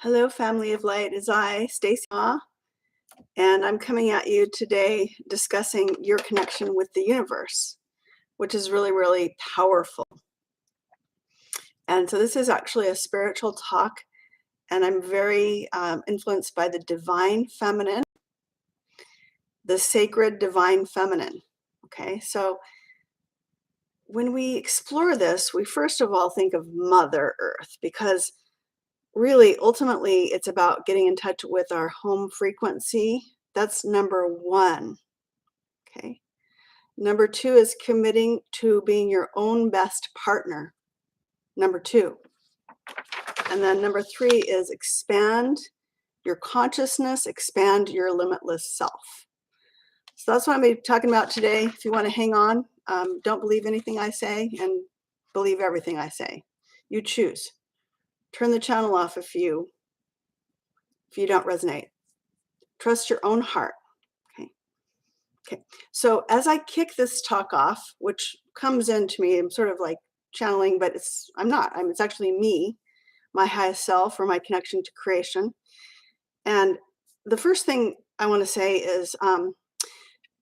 Hello, family of light. Is I, Stacy, and I'm coming at you today discussing your connection with the universe, which is really, really powerful. And so this is actually a spiritual talk, and I'm very influenced by the divine feminine, the sacred divine feminine. Okay, so when we explore this, we first of all think of Mother Earth, because really, ultimately, it's about getting in touch with our home frequency. That's number one. Okay. Number two is committing to being your own best partner. Number two. And then number three is expand your consciousness, expand your limitless self. So that's what I'm going to be talking about today. If you want to hang on, don't believe anything I say and believe everything I say. You choose. Turn the channel off if you don't resonate. Trust your own heart. Okay. So as I kick this talk off, which comes into me, I'm sort of like channeling, but I'm not. It's actually me, my highest self, or my connection to creation. And the first thing I want to say is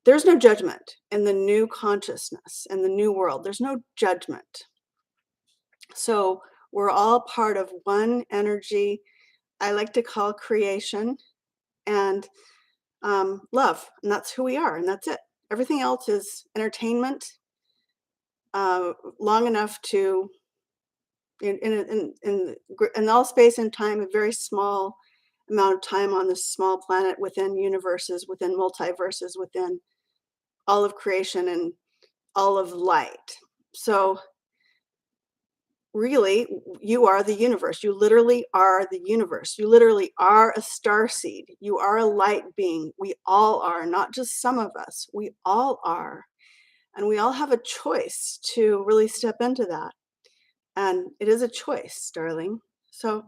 there's no judgment in the new consciousness and the new world. There's no judgment. So we're all part of one energy I like to call creation and love. And that's who we are. And that's it. Everything else is entertainment, long enough to, in all space and time, a very small amount of time on this small planet, within universes, within multiverses, within all of creation and all of light. So really, you are the universe. You literally are the universe. You literally are a starseed. You are a light being. We all are, not just some of us. We all are. And we all have a choice to really step into that. And it is a choice, darling. So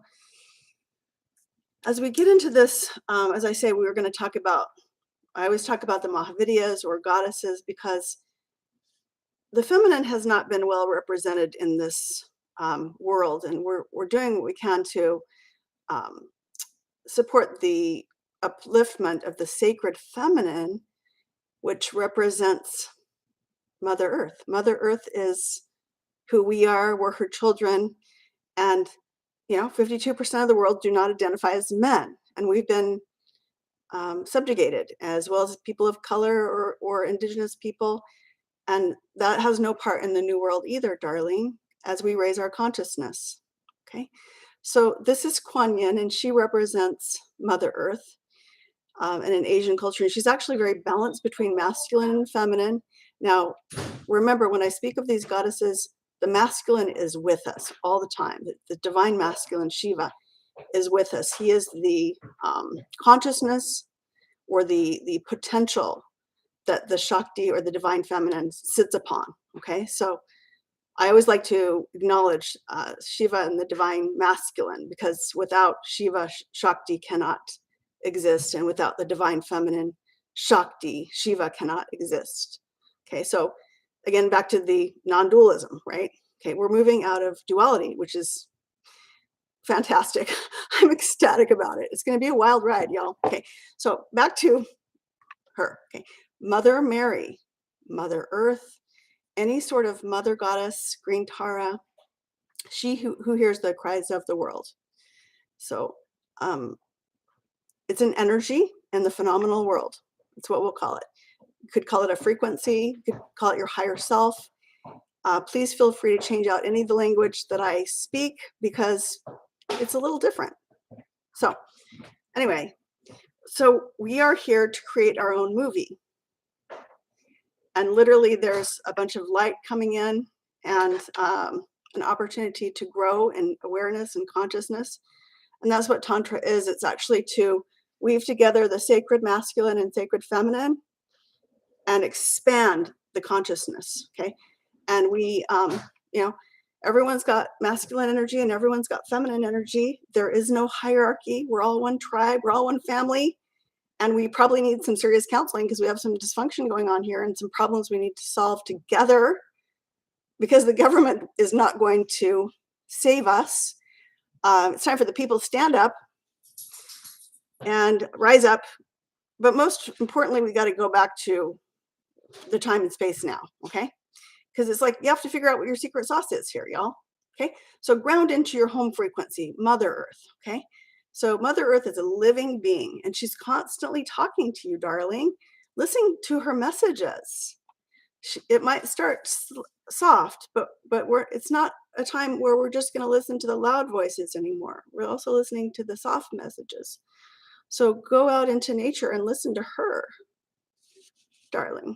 as we get into this, as I say, we were going to talk about, I always talk about the Mahavidyas or goddesses, because the feminine has not been well represented in this world. And we're doing what we can to support the upliftment of the sacred feminine, which represents Mother Earth. Mother Earth is who we are. We're her children. And, 52% of the world do not identify as men. And we've been subjugated, as well as people of color or indigenous people. And that has no part in the new world either, darling, as we raise our consciousness. Okay. So this is Kuan Yin, and she represents Mother Earth in an Asian culture. And she's actually very balanced between masculine and feminine. Now, remember, when I speak of these goddesses, the masculine is with us all the time. The divine masculine, Shiva, is with us. He is the consciousness, or the potential that the Shakti, or the divine feminine, sits upon. Okay, so I always like to acknowledge Shiva and the divine masculine, because without Shiva, Shakti cannot exist. And without the divine feminine, Shakti, Shiva, cannot exist. Okay, so again, back to the non-dualism, right? Okay, we're moving out of duality, which is fantastic. I'm ecstatic about it. It's going to be a wild ride, y'all. Okay, so back to her. Okay, Mother Mary, Mother Earth, any sort of mother goddess, Green Tara, she who hears the cries of the world. So it's an energy in the phenomenal world. That's what we'll call it. You could call it a frequency. You could call it your higher self. Please feel free to change out any of the language that I speak, because it's a little different. So anyway, so we are here to create our own movie. And literally, there's a bunch of light coming in, and an opportunity to grow in awareness and consciousness. And that's what Tantra is. It's actually to weave together the sacred masculine and sacred feminine and expand the consciousness. Okay. And we, everyone's got masculine energy and everyone's got feminine energy. There is no hierarchy. We're all one tribe. We're all one family. And we probably need some serious counseling, because we have some dysfunction going on here and some problems we need to solve together, because the government is not going to save us. It's time for the people to stand up and rise up. But most importantly, we got to go back to the time and space now, okay? Because it's like you have to figure out what your secret sauce is here, y'all. Okay, so ground into your home frequency, Mother Earth. Okay, so Mother Earth is a living being and she's constantly talking to you, darling. Listen to her messages. It might start soft, but it's not a time where we're just going to listen to the loud voices anymore. We're also listening to the soft messages. So go out into nature and listen to her, darling.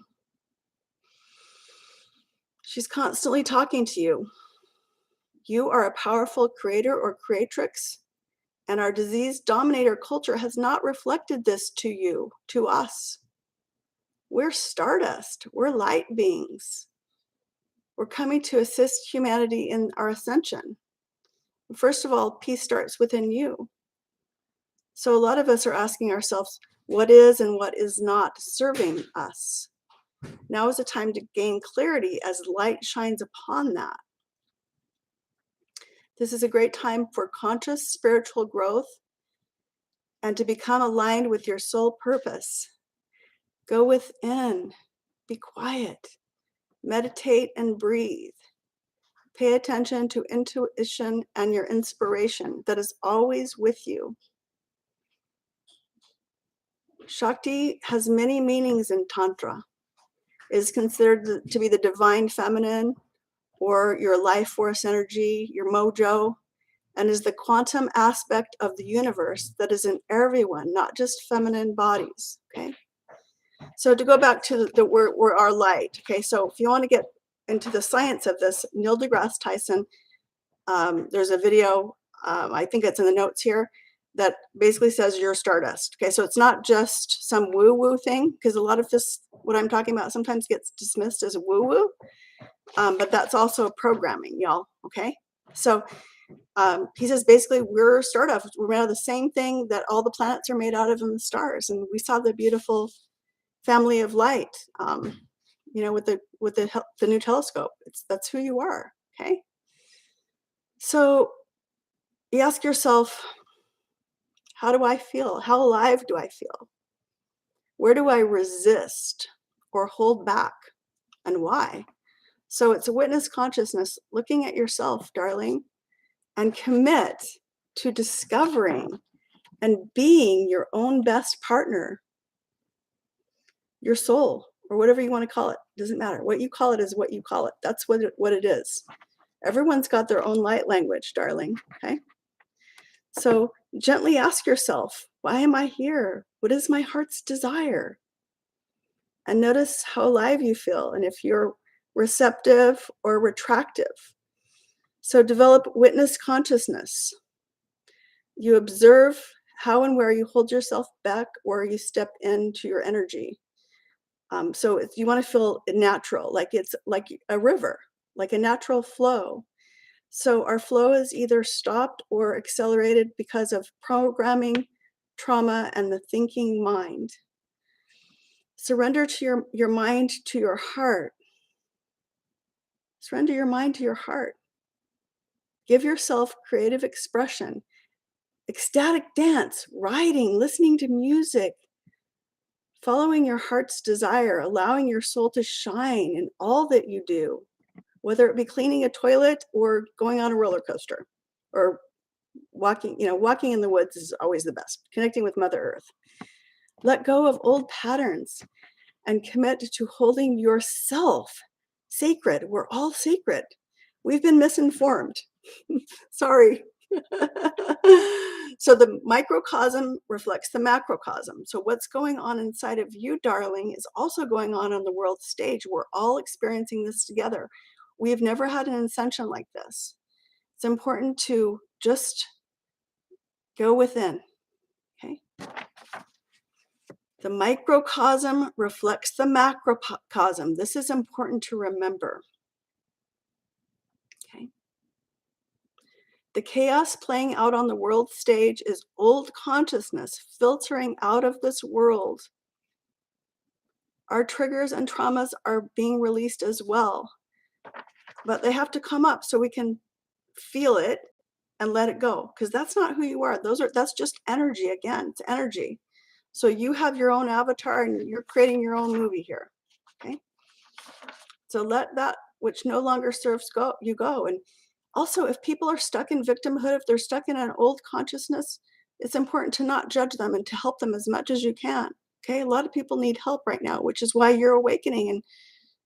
She's constantly talking to you. You are a powerful creator or creatrix, and our disease dominator culture has not reflected this to you, to us. We're stardust. We're light beings. We're coming to assist humanity in our ascension. First of all, peace starts within you. So a lot of us are asking ourselves, what is and what is not serving us? Now is the time to gain clarity as light shines upon that. This is a great time for conscious spiritual growth and to become aligned with your soul purpose. Go within, be quiet, meditate and breathe. Pay attention to intuition and your inspiration that is always with you. Shakti has many meanings in Tantra. It is considered to be the divine feminine or your life force energy, your mojo, and is the quantum aspect of the universe that is in everyone, not just feminine bodies, okay? So to go back to we're our light, okay? So if you want to get into the science of this, Neal Degrass Tyson, there's a video, I think it's in the notes here, that basically says you're stardust, okay? So it's not just some woo-woo thing, because a lot of this, what I'm talking about, sometimes gets dismissed as woo-woo, but that's also programming, y'all, okay? So he says basically we're stardust. We're made out of the same thing that all the planets are made out of in the stars. And we saw the beautiful family of light, with the new telescope. That's who you are. Okay. So you ask yourself, how do I feel? How alive do I feel? Where do I resist or hold back, and why? So it's a witness consciousness looking at yourself, darling, and commit to discovering and being your own best partner, your soul, or whatever you want to call it. Doesn't matter. What you call it is what you call it. That's what it is. Everyone's got their own light language, darling. Okay. So gently ask yourself, why am I here? What is my heart's desire? And notice how alive you feel and if you're receptive or retractive. So develop witness consciousness. You observe how and where you hold yourself back or you step into your energy. So if you want to feel natural, like it's like a river, like a natural flow. So our flow is either stopped or accelerated because of programming, trauma, and the thinking mind. Surrender to your mind to your heart. Surrender your mind to your heart. Give yourself creative expression, ecstatic dance, writing, listening to music, following your heart's desire, allowing your soul to shine in all that you do, whether it be cleaning a toilet or going on a roller coaster or walking in the woods is always the best. Connecting with Mother Earth. Let go of old patterns and commit to holding yourself sacred. We're all sacred. We've been misinformed. Sorry. So the microcosm reflects the macrocosm. So what's going on inside of you, darling, is also going on the world stage. We're all experiencing this together. We've never had an ascension like this. It's important to just go within. Okay. The microcosm reflects the macrocosm. This is important to remember. Okay. The chaos playing out on the world stage is old consciousness filtering out of this world. Our triggers and traumas are being released as well, but they have to come up so we can feel it and let it go, because that's not who you are. That's just energy. Again, it's energy. So you have your own avatar and you're creating your own movie here. Okay. So let that which no longer serves go. And also, if people are stuck in victimhood, if they're stuck in an old consciousness, it's important to not judge them and to help them as much as you can. Okay. A lot of people need help right now, which is why you're awakening and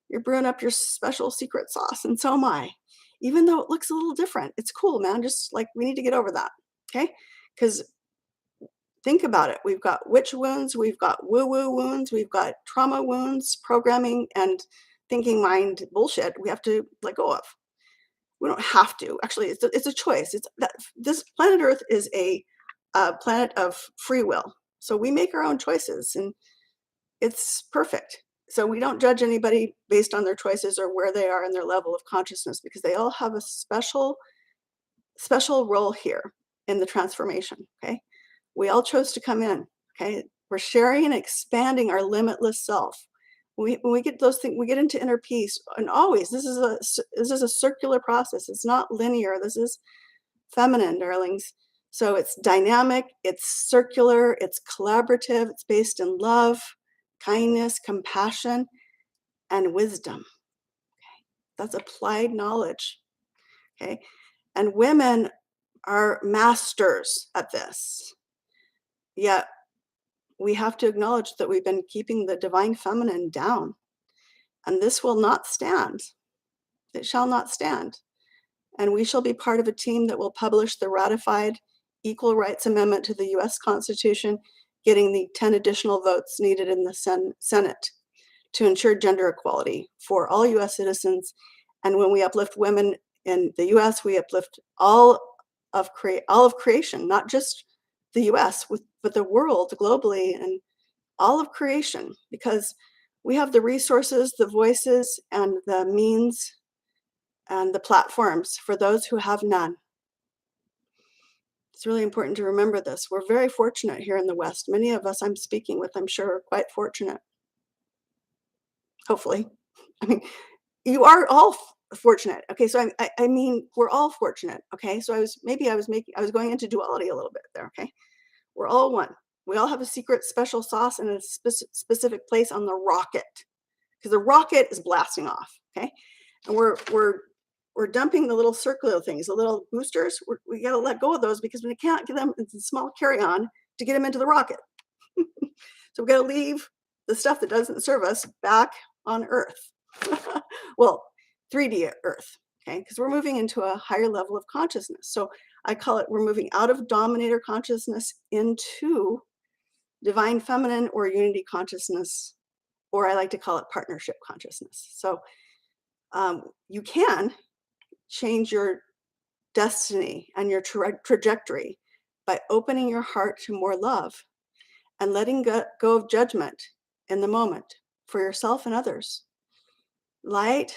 you're brewing up your special secret sauce. And so am I. Even though it looks a little different, it's cool, man. Just like we need to get over that. Okay. Because think about it. We've got witch wounds, we've got woo-woo wounds, we've got trauma wounds, programming, and thinking mind bullshit we have to let go of. We don't have to. Actually, it's a choice. It's that this planet Earth is a planet of free will. So we make our own choices, and it's perfect. So we don't judge anybody based on their choices or where they are in their level of consciousness, because they all have a special role here in the transformation. Okay. We all chose to come in. Okay. We're sharing and expanding our limitless self. When we get those things, we get into inner peace. And always, this is a circular process. It's not linear. This is feminine, darlings. So it's dynamic, it's circular, it's collaborative, it's based in love, kindness, compassion, and wisdom. That's applied knowledge. Okay. And women are masters at this. Yet we have to acknowledge that we've been keeping the divine feminine down. And this will not stand. It shall not stand. And we shall be part of a team that will publish the ratified Equal Rights Amendment to the US Constitution, getting the 10 additional votes needed in the Senate to ensure gender equality for all US citizens. And when we uplift women in the US, we uplift all of creation, not just the US, but the world globally and all of creation, because we have the resources, the voices, and the means and the platforms for those who have none. It's really important to remember this. We're very fortunate here in the West. Many of us I'm speaking with, I'm sure, are quite fortunate. Hopefully. I mean, you are all fortunate. Okay, so I mean, we're all fortunate. Okay, so I was going into duality a little bit there. Okay, we're all one. We all have a secret special sauce in a specific place on the rocket, because the rocket is blasting off. Okay, and we're dumping the little circular things, the little boosters. We got to let go of those, because we can't get them in small carry-on to get them into the rocket. So we got to leave the stuff that doesn't serve us back on Earth. Well, 3D Earth, okay? Because we're moving into a higher level of consciousness. So I call it, we're moving out of dominator consciousness into divine feminine or unity consciousness, or I like to call it partnership consciousness. So you can change your destiny and your trajectory by opening your heart to more love and letting go of judgment in the moment for yourself and others. Light,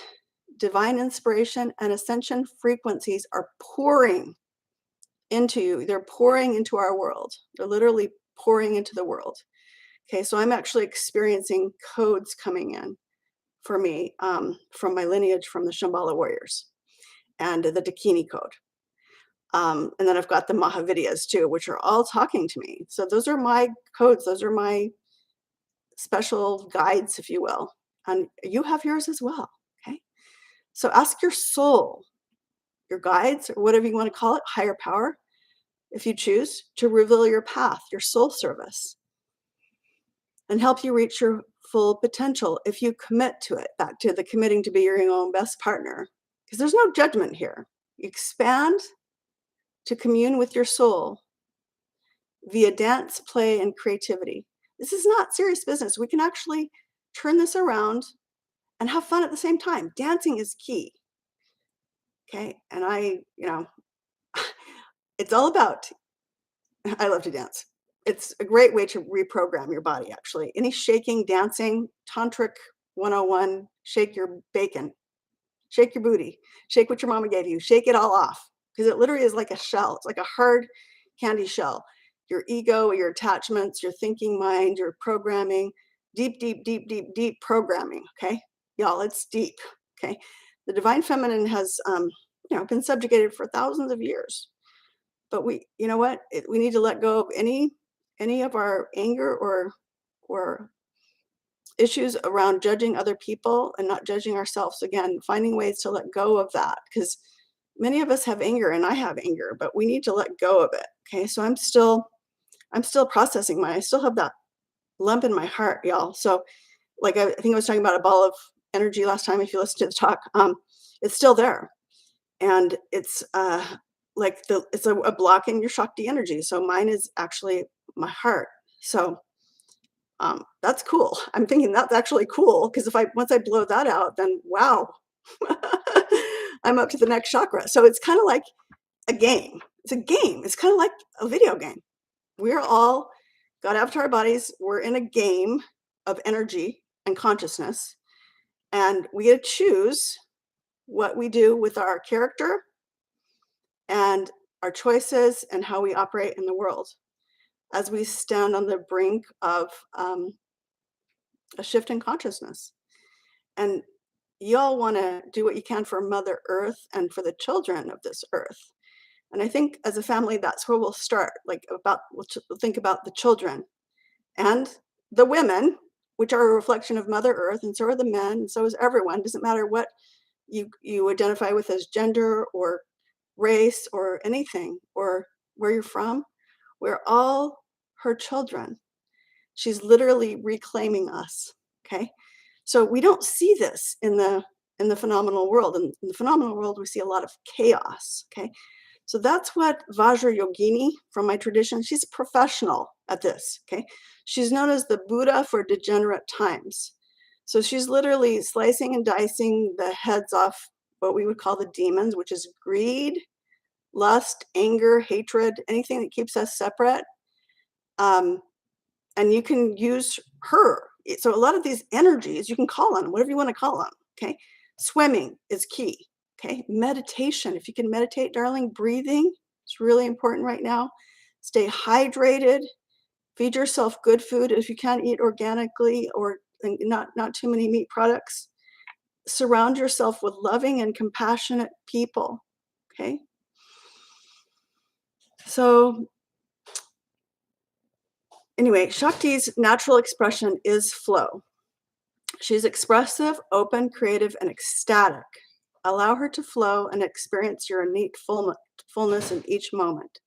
divine inspiration, and ascension frequencies are pouring into you. They're pouring into our world. They're literally pouring into the world. Okay, so I'm actually experiencing codes coming in for me from my lineage from the Shambhala warriors and the Dakini code. And then I've got the Mahavidyas too, which are all talking to me. So those are my codes. Those are my special guides, if you will. And you have yours as well. Okay. So ask your soul, your guides, or whatever you want to call it, higher power, if you choose, to reveal your path, your soul service, and help you reach your full potential if you commit to it. Back to the committing to be your own best partner, because there's no judgment here. You expand to commune with your soul via dance, play, and creativity. This is not serious business. We can actually turn this around and have fun at the same time. Dancing is key. Okay. And it's all about, I love to dance. It's a great way to reprogram your body, actually. Any shaking, dancing, tantric 101, shake your bacon, shake your booty, shake what your mama gave you, shake it all off. Because it literally is like a shell. It's like a hard candy shell. Your ego, your attachments, your thinking mind, your programming, deep programming. Okay. Y'all, it's deep. Okay. The divine feminine has, been subjugated for thousands of years. But you know what? We need to let go of any of our anger or issues around judging other people and not judging ourselves. Again, finding ways to let go of that, because many of us have anger, and I have anger, but we need to let go of it. Okay, so I'm still processing I still have that lump in my heart, y'all. So like I think I was talking about a ball of energy last time. If you listen to the talk, it's still there, and it's like it's a blocking your Shakti energy. So mine is actually my heart. So that's cool. I'm thinking that's actually cool, because if I once I blow that out, then wow, I'm up to the next chakra. So it's kind of like a game. It's a game. It's kind of like a video game. We're all got avatar bodies. We're in a game of energy and consciousness, and we get to choose what we do with our character and our choices and how we operate in the world as we stand on the brink of a shift in consciousness. And y'all want to do what you can for Mother Earth and for the children of this earth. And I think as a family, that's where we'll start. We'll think about the children and the women, which are a reflection of Mother Earth, and so are the men, and so is everyone. Doesn't matter what you identify with as gender or race or anything or where you're from. We're all her children. She's literally reclaiming us. Okay, so we don't see this in the phenomenal world. In the phenomenal world, we see a lot of chaos. Okay, so that's what Vajra Yogini from my tradition, she's a professional at this. Okay, she's known as the Buddha for degenerate times. So she's literally slicing and dicing the heads off what we would call the demons, which is greed, lust, anger, hatred, anything that keeps us separate. And you can use her. So a lot of these energies, you can call on them, whatever you want to call them. Okay. Swimming is key. Okay. Meditation. If you can meditate, darling, breathing, it's really important right now. Stay hydrated. Feed yourself good food. If you can, eat organically or not too many meat products. Surround yourself with loving and compassionate people. Okay. So anyway, Shakti's natural expression is flow. She's expressive, open, creative, and ecstatic. Allow her to flow and experience your innate fullness in each moment.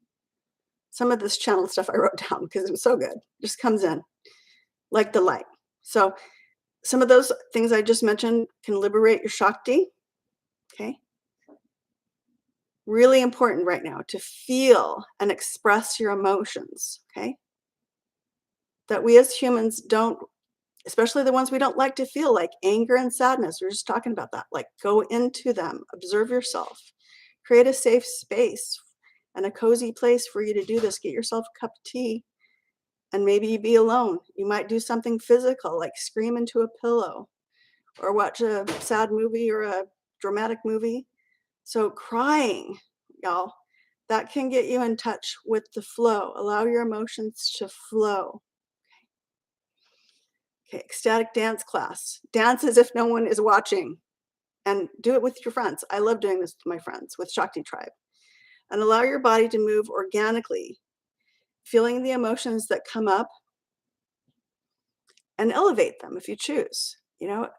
Some of this channel stuff I wrote down because it was so good. Just comes in like the light. So some of those things I just mentioned can liberate your Shakti. Okay. Really important right now to feel and express your emotions. Okay. That we as humans don't, especially the ones we don't like to feel, like anger and sadness. We're just talking about that. Like go into them, observe yourself, create a safe space and a cozy place for you to do this. Get yourself a cup of tea and maybe you be alone. You might do something physical, like scream into a pillow or watch a sad movie or a dramatic movie. So crying, y'all, that can get you in touch with the flow. Allow your emotions to flow. Okay, ecstatic dance class. Dance as if no one is watching and do it with your friends. I love doing this with my friends, with Shakti Tribe. And allow your body to move organically, feeling the emotions that come up and elevate them if you choose,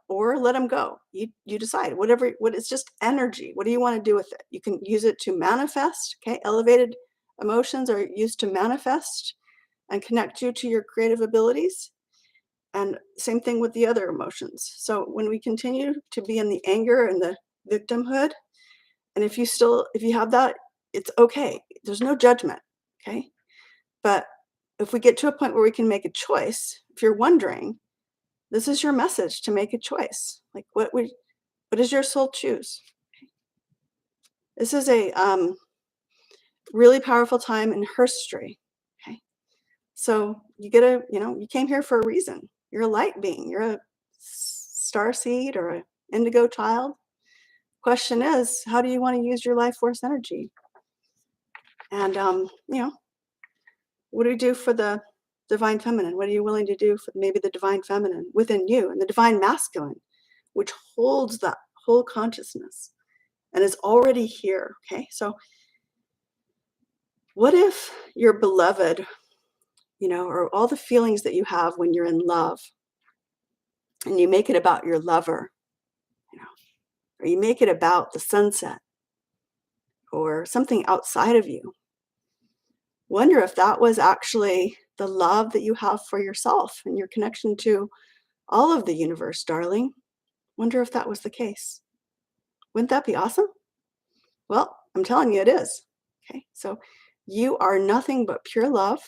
or let them go. You decide, it's just energy. What do you want to do with it? You can use it to manifest. Okay, elevated emotions are used to manifest and connect you to your creative abilities. And same thing with the other emotions. So when we continue to be in the anger and the victimhood, and if you have that, it's okay. There's no judgment. Okay. But if we get to a point where we can make a choice, if you're wondering, this is your message to make a choice. Like what does your soul choose? This is a really powerful time in history. Okay. So you came here for a reason. You're a light being. You're a star seed or an indigo child. Question is, how do you want to use your life force energy? And what do we do for the divine feminine? What are you willing to do for maybe the divine feminine within you and the divine masculine, which holds that whole consciousness and is already here? Okay, so What if your beloved, or all the feelings that you have when you're in love, and you make it about your lover, you know, or you make it about the sunset or something outside of you? Wonder if that was actually the love that you have for yourself and your connection to all of the universe, darling. Wonder if that was the case. Wouldn't that be awesome? Well, I'm telling you it is. Okay. So you are nothing but pure love,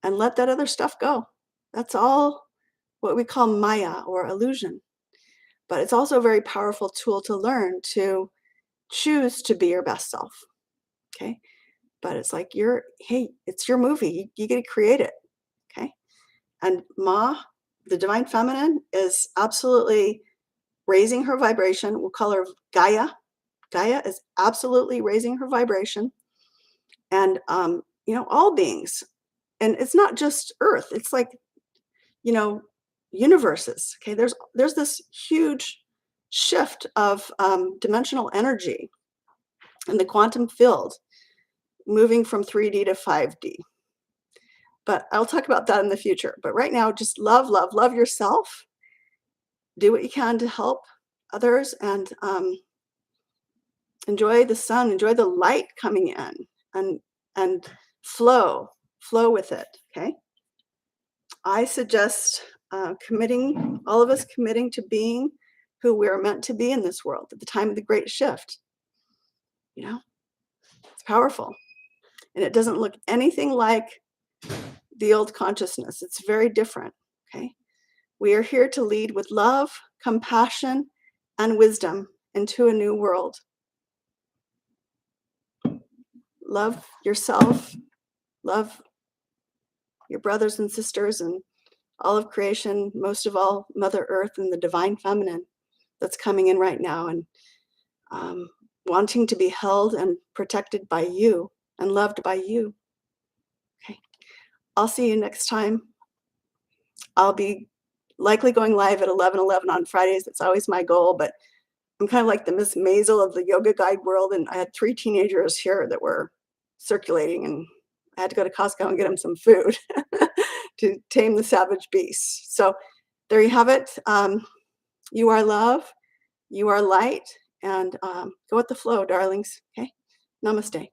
and let that other stuff go. That's all what we call Maya or illusion. But it's also a very powerful tool to learn to choose to be your best self. Okay. But it's like hey, it's your movie. You get to create it. Okay. And Ma, the divine feminine, is absolutely raising her vibration. We'll call her Gaia. Gaia is absolutely raising her vibration. And, all beings. And it's not just Earth. It's like, you know, universes. Okay. There's this huge shift of dimensional energy in the quantum field, moving from 3D to 5D. But I'll talk about that in the future. But right now, just love, love, love yourself. Do what you can to help others, and enjoy the sun, enjoy the light coming in, and flow with it. Okay. I suggest committing, all of us committing to being who we're meant to be in this world at the time of the great shift. You know, it's powerful. And it doesn't look anything like the old consciousness. It's very different. Okay. We are here to lead with love, compassion, and wisdom into a new world. Love yourself, love your brothers and sisters, and all of creation, most of all, Mother Earth and the divine feminine that's coming in right now, and um, wanting to be held and protected by you and loved by you. Okay. I'll see you next time. I'll be likely going live at 11:11 on Fridays. That's always my goal, but I'm kind of like the Miss Maisel of the yoga guide world, and I had 3 teenagers here that were circulating, and I had to go to Costco and get them some food to tame the savage beast. So there you have it. You are love, you are light, and go with the flow, darlings. Okay. Namaste.